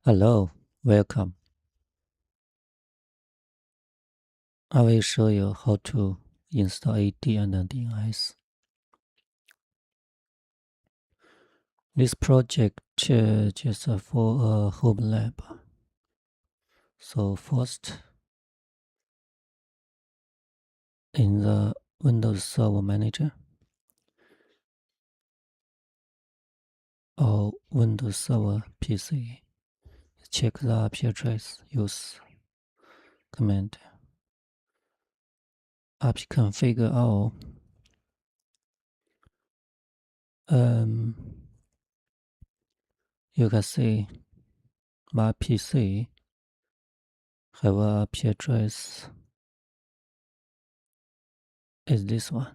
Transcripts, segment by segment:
Hello, welcome. I will show you how to install AD and DNS. This project just for a home lab. So first, in the Windows Server Manager or Windows Server PC, check the IP address. Use command ipconfigure all. You can see my PC have a IP address is this one.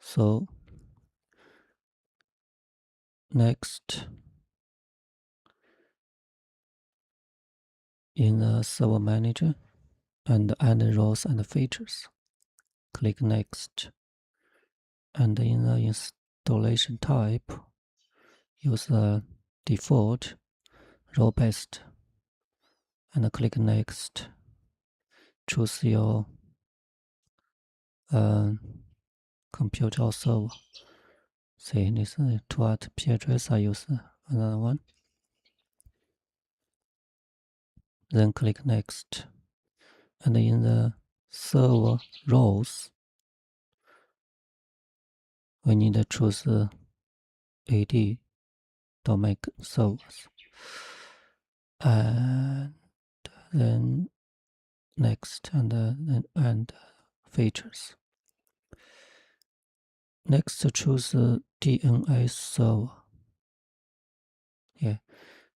So next, in the Server Manager and add roles and features, click Next. And in the installation type, use the default role-based and click Next. Choose your computer or server. Say this to IP address. I use another one. Then click Next. And in the server roles, we need to choose AD domain servers. And then Next and features. Next, choose DNS Server. Yeah,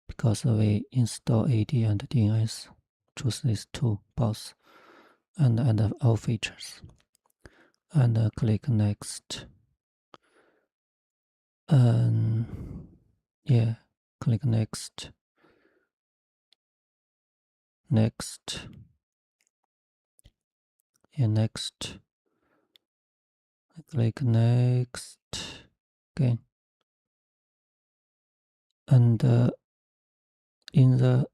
because we install AD and DNS, choose these two both, and all features. And click Next. Yeah, click Next. Next. Yeah, Next. Click Next again. And in the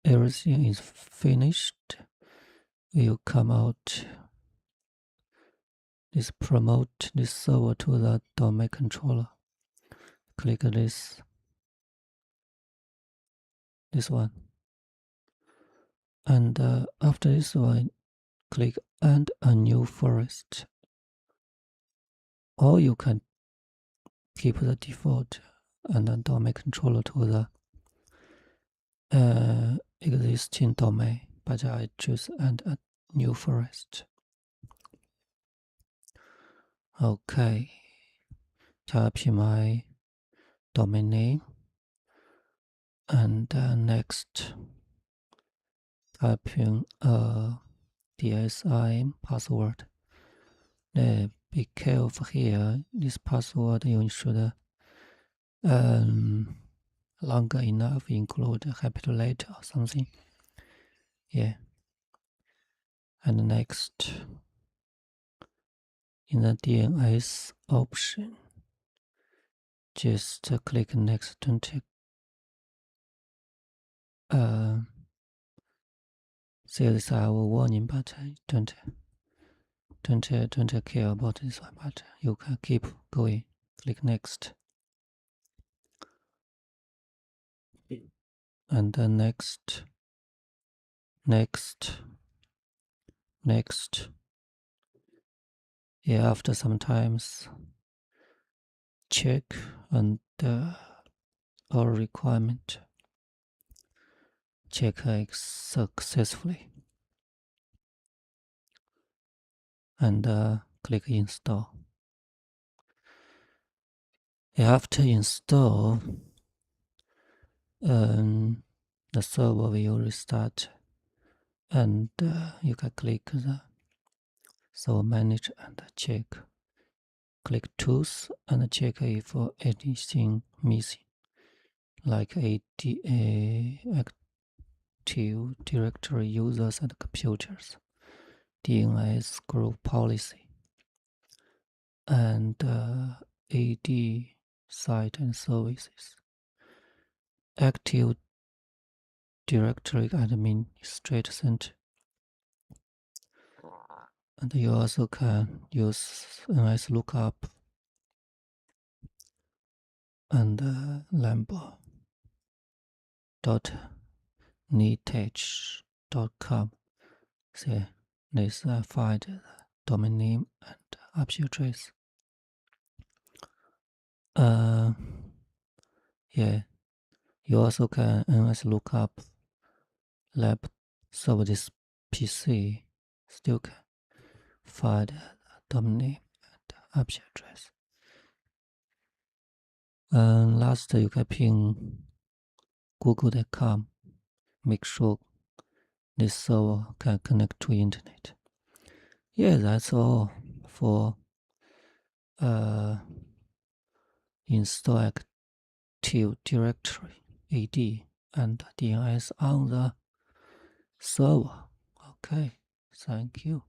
everything is finished, will come out this promote this server to the domain controller. Click this one, and after this one, click add a new forest, or you can keep the default and then domain controller to the existing domain, but I choose add a new forest. Okay, type my domain name, and next type in DSIM password. Be careful here. This password you should longer enough, include capital letter or something. Yeah. And next, in the DNS option, just click next. Don't see this our warning button. Don't care about this one, but you can keep going. Click next. And then next. Yeah, after some times, check and all requirement. Check successfully. And click install. After install, the server will restart, and you can click the server manager and check. Click tools and check if anything missing, like ADA active directory users and computers, DNS group policy, and AD site and services. Active Directory Administrator Center. And you also can use NS lookup and lambo.netache.com. See, this find the domain name and IP address. Yeah, you also can NS lookup lab server this PC, still can find the domain name and IP address. And last, you can ping google.com. Make sure this server can connect to internet. Yeah, that's all for install Active Directory AD and DNS on the server. Okay, thank you.